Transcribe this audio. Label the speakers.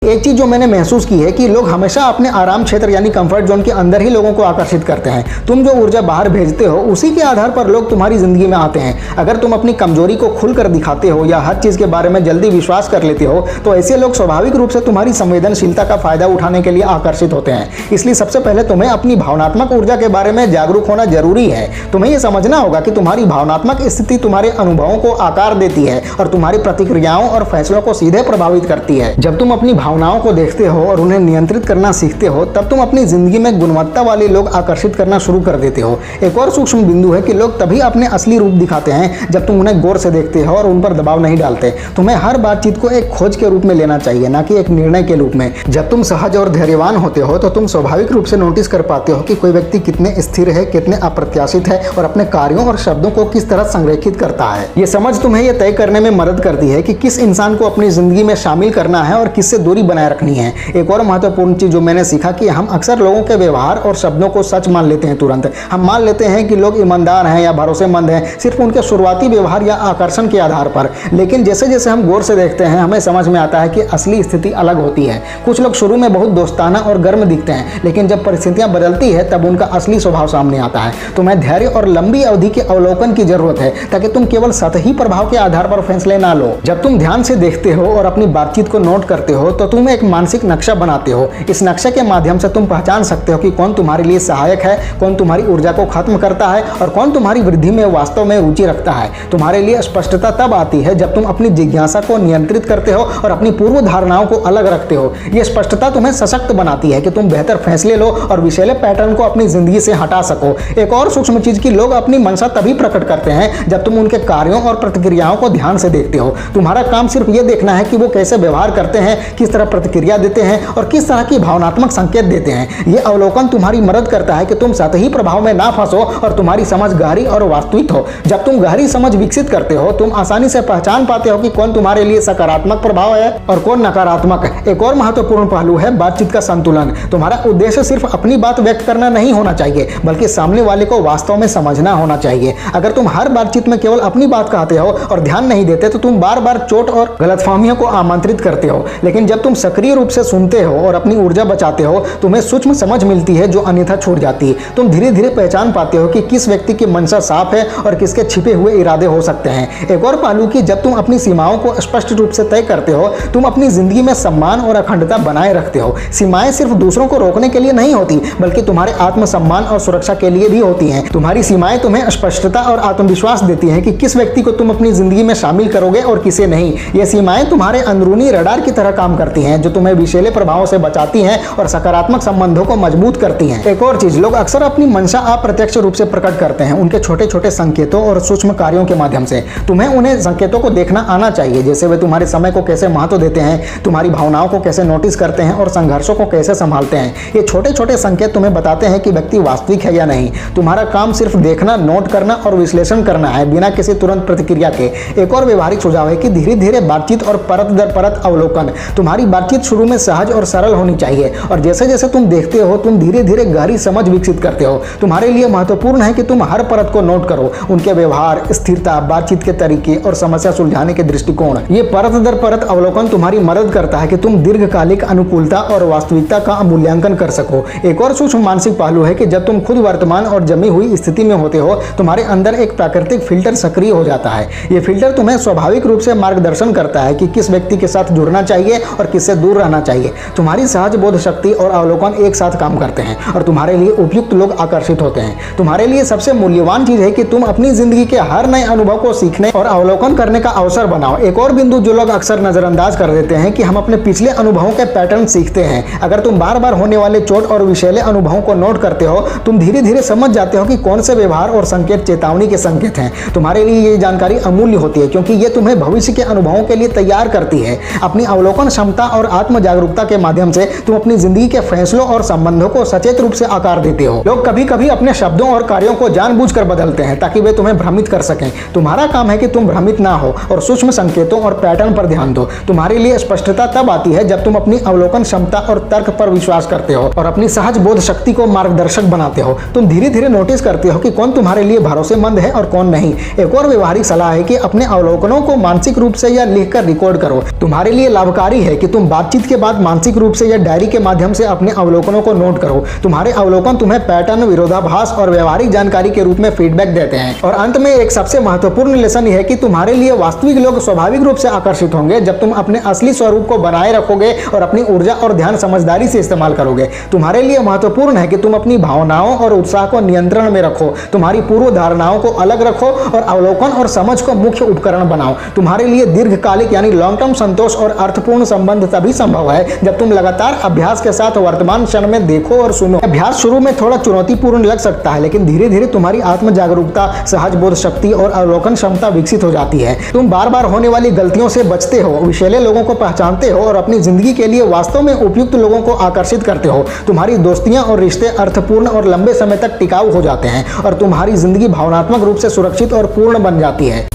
Speaker 1: एक चीज जो मैंने महसूस की है कि लोग हमेशा अपने आराम क्षेत्र यानी कंफर्ट जोन के अंदर ही लोगों को आकर्षित करते हैं। तुम जो ऊर्जा बाहर भेजते हो उसी के आधार पर लोग तुम्हारी जिंदगी में आते हैं। अगर तुम अपनी कमजोरी को खुलकर दिखाते हो या हर चीज के बारे में जल्दी विश्वास कर लेते हो तो ऐसे लोग स्वाभाविक रूप से तुम्हारी संवेदनशीलता का फायदा उठाने के लिए आकर्षित होते हैं। इसलिए सबसे पहले तुम्हें अपनी भावनात्मक ऊर्जा के बारे में जागरूक होना जरूरी है। तुम्हें यह समझना होगा कि तुम्हारी भावनात्मक स्थिति तुम्हारे अनुभवों को आकार देती है और तुम्हारी प्रतिक्रियाओं और फैसलों को सीधे प्रभावित करती है। जब तुम अपनी भावनाओं को देखते हो और उन्हें नियंत्रित करना सीखते हो तब तुम अपनी जिंदगी में गुणवत्ता वाले लोग आकर्षित करना शुरू कर देते हो। एक और सूक्ष्म बिंदु है कि लोग तभी अपने असली रूप दिखाते हैं जब तुम उन्हें गौर से देखते हो और उन पर दबाव नहीं डालते। तुम्हें हर बातचीत को एक खोज के रूप में लेना चाहिए, ना कि एक निर्णय के रूप में। जब तुम सहज और धैर्यवान होते हो तो तुम स्वाभाविक रूप से नोटिस कर पाते हो कि कोई व्यक्ति कितने स्थिर है, कितने अप्रत्याशित है और अपने कार्यों और शब्दों को किस तरह संरेखित करता है। ये समझ तुम्हें यह तय करने में मदद करती है कि किस इंसान को अपनी जिंदगी में शामिल करना है और किससे दूरी बनाए रखनी है। एक और महत्वपूर्ण चीज जो मैंने सीखा कि हम अक्सर लोगों के व्यवहार और शब्दों को सच मान लेते हैं। तुरंत हम मान लेते हैं कि लोग ईमानदार हैं या भरोसेमंद हैं सिर्फ उनके शुरुआती व्यवहार या आकर्षण के आधार पर। लेकिन जैसे जैसे हम गौर से देखते हैं हमें समझ में आता है कि असली स्थिति अलग होती है। कुछ लोग शुरू में बहुत दोस्ताना और गर्म दिखते हैं, लेकिन जब परिस्थितियां बदलती है तब उनका असली स्वभाव सामने आता है। तुम्हें धैर्य और लंबी अवधि के अवलोकन की जरूरत है ताकि तुम केवल सतही प्रभाव के आधार पर फैसले ना लो। जब तुम ध्यान से देखते हो और अपनी बातचीत को नोट करते हो तो तुम एक मानसिक नक्शा बनाते हो। इस नक्शे के माध्यम से तुम पहचान सकते हो कि कौन तुम्हारे लिए सहायक है, कौन तुम्हारी ऊर्जा को खत्म करता है और कौन तुम्हारी वृद्धि में वास्तव में रुचि रखता है। तुम्हारे लिए स्पष्टता तब आती है जब तुम अपनी जिज्ञासा को नियंत्रित करते हो और अपनी पूर्व धारणाओं को अलग रखते हो। यह स्पष्टता तुम्हें सशक्त बनाती है कि तुम बेहतर फैसले लो और विषैले पैटर्न को अपनी जिंदगी से हटा सको। एक और सूक्ष्म चीज की लोग अपनी मंशा तभी प्रकट करते हैं जब तुम उनके कार्यों और प्रतिक्रियाओं को ध्यान से देखते हो। तुम्हारा काम सिर्फ यह देखना है कि वो कैसे व्यवहार करते हैं, किस तरह प्रतिक्रिया देते हैं और किस तरह की भावनात्मक संकेत देते हैं। यह अवलोकन तुम्हारी मदद करता है कि तुम सतही प्रभाव में ना फंसो और तुम्हारी समझ गहरी और वास्तविक हो। जब तुम गहरी समझ विकसित करते हो तुम आसानी से पहचान पाते हो कि कौन तुम्हारे लिए सकारात्मक प्रभाव है और कौन नकारात्मक। एक और महत्वपूर्ण पहलू है बातचीत का संतुलन। तुम्हारा उद्देश्य सिर्फ अपनी बात व्यक्त करना नहीं होना चाहिए बल्कि सामने वाले को वास्तव में समझना होना चाहिए। अगर तुम हर बातचीत में केवल अपनी बात कहते हो और ध्यान नहीं देते तो तुम बार बार चोट और गलतफहमियों को आमंत्रित करते हो। लेकिन जब तुम सक्रिय रूप से सुनते हो और अपनी ऊर्जा बचाते हो तुम्हें सूक्ष्म समझ मिलती है जो अन्यथा छूट जाती है। तुम धीरे धीरे पहचान पाते हो कि किस व्यक्ति की मंशा साफ है और किसके छिपे हुए इरादे हो सकते हैं। एक और पहलू कि जब तुम अपनी सीमाओं को स्पष्ट रूप से तय करते हो तुम अपनी जिंदगी में सम्मान और अखंडता बनाए रखते हो। सीमाएं सिर्फ दूसरों को रोकने के लिए नहीं होती बल्कि तुम्हारे आत्मसम्मान और सुरक्षा के लिए भी होती हैं। तुम्हारी सीमाएं तुम्हें स्पष्टता और आत्मविश्वास देती हैं कि किस व्यक्ति को तुम अपनी जिंदगी में शामिल करोगे और किसे नहीं। ये सीमाएं तुम्हारे अंदरूनी रडार की तरह काम करती हैं जो तुम्हें विषैले प्रभावों से बचाती हैं और सकारात्मक संबंधों को मजबूत करती हैं। एक और चीज लोग अक्सर अपनी मंशा अप्रत्यक्ष रूप से प्रकट करते हैं उनके छोटे छोटे संकेतों और सूक्ष्म कार्यों के माध्यम से। तुम्हें उन्हें संकेतों को देखना आना चाहिए, जैसे वे तुम्हारे समय को कैसे महत्व देते हैं, तुम्हारी भावनाओं को कैसे नोटिस करते हैं और संघर्षों को कैसे संभालते हैं। ये छोटे छोटे संकेत तुम्हें बताते हैं कि व्यक्ति वास्तविक है या नहीं। तुम्हारा काम सिर्फ देखना, नोट करना और विश्लेषण करना है बिना किसी तुरंत प्रतिक्रिया के। एक और व्यवहारिक सुझाव है कि धीरे धीरे बातचीत और परत दर परत अवलोकन। तुम्हारी बातचीत शुरू में सहज और सरल होनी चाहिए और जैसे जैसे तुम देखते हो तुम धीरे धीरे गहरी समझ विकसित करते हो। तुम्हारे लिए महत्वपूर्ण है कि तुम हर परत को नोट करो, उनके व्यवहार, स्थिरता, बातचीत के तरीके और समस्या सुलझाने के दृष्टिकोण। ये परत दर परत अवलोकन तुम्हारी मदद करता है कि तुम दीर्घकालिक अनुकूलता और वास्तविकता का मूल्यांकन कर सको। एक और सूक्ष्म मानसिक पहलू है कि जब तुम खुद वर्तमान और जमी हुई स्थिति में होते हो तुम्हारे अंदर एक प्राकृतिक फिल्टर सक्रिय हो जाता है। ये फिल्टर तुम्हें स्वाभाविक रूप से मार्गदर्शन करता है कि किस व्यक्ति के साथ जुड़ना चाहिए और किससे दूर रहना चाहिए। तुम्हारी सहज बोध शक्ति और अवलोकन एक साथ काम करते हैं और तुम्हारे लिए उपयुक्त लोग आकर्षित होते हैं। तुम्हारे लिए सबसे मूल्यवान चीज है कि तुम अपनी जिंदगी के हर नए अनुभव को सीखने और अवलोकन करने का अवसर बनाओ। एक और बिंदु जो लोग अक्सर नजरअंदाज कर देते हैं कि हम अपने पिछले अनुभवों के पैटर्न सीखते हैं। अगर तुम बार बार होने वाले चोट और विषैले अनुभवों को नोट करते हो तुम धीरे धीरे समझ जाते हो कि कौन से व्यवहार और संकेत चेतावनी के संकेत हैं। तुम्हारे लिए ये जानकारी अमूल्य होती है क्योंकि ये तुम्हें भविष्य के अनुभवों के लिए तैयार करती है। अपनी अवलोकन क्षमता और आत्म जागरूकता के माध्यम से तुम अपनी जिंदगी के फैसलों और संबंधों को सचेत रूप से आकार देते हो। लोग कभी कभी अपने शब्दों और कार्यों को जानबूझकर बदलते हैं ताकि वे तुम्हें भ्रमित कर सकें। तुम्हारा काम है कि तुम भ्रमित ना हो और सूक्ष्म संकेतों और पैटर्न पर ध्यान दो। तुम्हारे लिए स्पष्टता तब आती है जब तुम अपनी अवलोकन क्षमता और तर्क पर विश्वास करते हो और अपनी सहज बोध शक्ति को मार्गदर्शक बनाते हो। तुम धीरे धीरे नोटिस करते हो कि कौन तुम्हारे लिए भरोसेमंद है और कौन नहीं। एक और व्यवहारिक सलाह है कि अपने अवलोकनों को मानसिक रूप से या लिखकर रिकॉर्ड करो। तुम्हारे लिए लाभकारी है कि तुम तुम बातचीत के बाद मानसिक रूप से या डायरी के माध्यम से अपने अवलोकनों को नोट करो। तुम्हारे अवलोकन तुम्हें पैटर्न, विरोधाभास और व्यवहारिक जानकारी के रूप में फीडबैक देते हैं। और अंत में एक सबसे महत्वपूर्ण लेसन यह है कि तुम्हारे लिए वास्तविक लोग स्वाभाविक रूप से आकर्षित होंगे जब तुम अपने असली स्वरूप को बनाए रखोगे और अपनी ऊर्जा और ध्यान समझदारी से इस्तेमाल करोगे। तुम्हारे लिए महत्वपूर्ण है कि तुम अपनी भावनाओं और उत्साह को नियंत्रण में रखो, तुम्हारी पूर्व धारणाओं को अलग रखो और अवलोकन और समझ को मुख्य उपकरण बनाओ। तुम्हारे लिए दीर्घकालिक यानी लॉन्ग टर्म संतोष और अर्थपूर्ण संबंध तभी संभव है जब तुम लगातार अभ्यास के साथ वर्तमान क्षण में देखो और सुनो। अभ्यास शुरू में थोड़ा चुनौतीपूर्ण लग सकता है, लेकिन धीरे धीरे तुम्हारी आत्म जागरूकता, सहज बोध शक्ति और अवलोकन क्षमता विकसित हो जाती है। तुम बार बार होने वाली गलतियों से बचते हो, विषैले लोगों को पहचानते हो और अपनी जिंदगी के लिए वास्तव में उपयुक्त लोगों को आकर्षित करते हो। तुम्हारी दोस्तियां और रिश्ते अर्थपूर्ण और लंबे समय तक टिकाऊ हो जाते हैं और तुम्हारी जिंदगी भावनात्मक रूप से सुरक्षित और पूर्ण बन जाती है।